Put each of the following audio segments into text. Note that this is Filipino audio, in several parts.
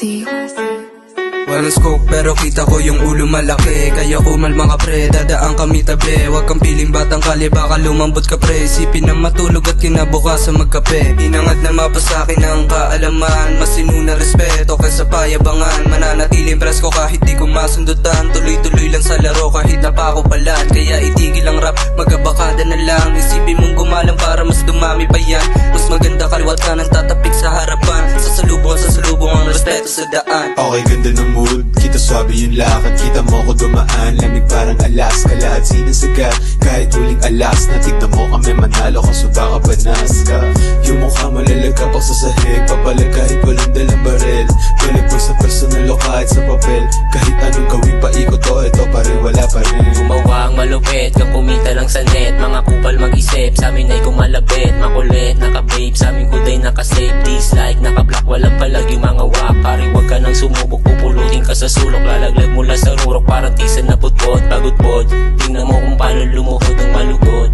Classy. Walang scope pero kita ko yung ulo malaki. Kaya umalma ka pre, dadaan kami tabi. Huwag kang piling batang kali, baka lumambot ka pre. Isipin na matulog at kinabukasan magkape. Inangad na mapasakin ang kaalaman, mas sinuna respeto kaysa payabangan. Mananatiling presko kahit di ko masundutan. Tuloy-tuloy lang sa laro kahit napako palat. Kaya itigil ang rap, magabakada na lang. Isipin mong gumalang para mas dumami pa yan. Mas maganda kaliwat ka nang tatapik sa harapan. Sa salubong ang respeto sa daan. Okay, ganda ng mood, kita swabe yung lakad. Kita mo ko dumaan, lamig parang alas. Kalahat sinasagad, kahit huling alas. Natignan mo kami manalo, kaso baka banas ka. Yung mukha malalagap ako sa sahig, papalag kahit walang dalang baril. Balik mo sa personal o kahit sa papel. Kahit anong gawin pa ikot o eto pa rin, wala pa rin. Gumawa ang malupit, kang kumita lang sa net. Mga kupal mag-isip, sa amin ay kumalabit. Makulit, naka-babe, sa amin kuday naka-save. Dislike, naka-block, walang palag yung mga wak. Pare wag ka nang sumubok, pupulutin ka sa sulok. Lalaglag mula sa rurok, parang tisan na putpot. Pagod-pod, tingnan mo kung paano lumuhod ang malugod.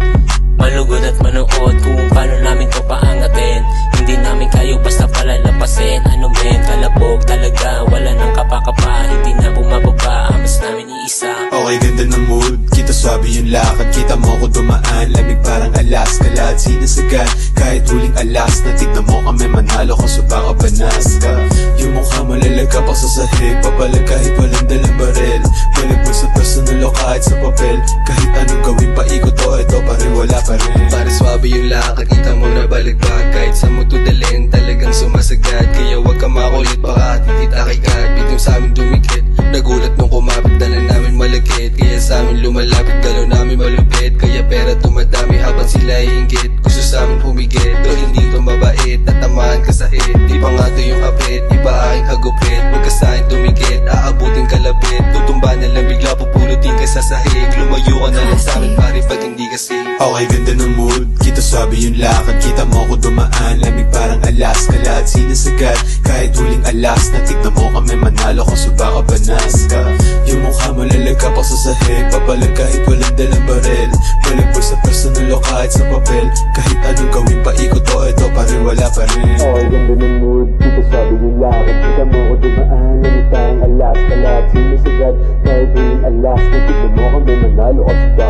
Malugod at manood kung paano namin to paangatin. Hindi namin kayo basta palalapasin. Ano men, kalabog talaga, wala nang kapakapa. Hindi na bumababa, amas namin iisa. Okay, ganda ng mood, kita swabe yung lakad. Kita mo ko dumaan, lamig parang alas. Kalahat sinasagad, kahit huling alas. Natignan mo kami manalo, kaso baka banas ka. Yung mukha malalagap ako sa sahig, papalag kahit walang dalang baril. Balik mo sa personal o kahit sa papel. Kahit anong gawin pa ikot o eto pa rin, wala pa rin. Pare swabe yung lakad, kita mo na baligbag. Kahit sa mo tudalin, talagang sumasagad. Kaya wag ka makulit, baka titita kay God. Biglang sa amin dumikit, nagulat nung kumapit, dala namin malagkit. Kaya sa amin lumalapit, galaw namin malupit. Kaya pera tumadami habang sila iinggit. Gusto sa amin humigit, o hindi to mabait. Tatamaan ka sa hit, di pa nga to yung kapit. Iba aking kagupit, wag ka sa akin dumikit. Aabutin kalabit, tutumba na lang bigla, pupulutin ka sa sahig. Lumayo ka na lang sa amin pare pag hindi kasi. Okay, ganda ng mood, kita swabe yung lakad. Kita mo ko dumaan, lamig parang alas. Kalahat sinasagad, kahit huling alas. Natignan mo kami manalo, kaso baka banas ka. Yung mukha malalagap ako sa sahig, papalag kahit walang dalang baril. Balik mo sa personal o kahit sa papel. Kahit anong gawin pa ikot o eto pa rin, wala pa rin. Okay, ganda ng mood, kita swabe yung lakad. Kita mo ko dumaan, lamig parang alas. Kalahat sinasagad, kahit huling alas. Natignan mo kami manalo, kaso baka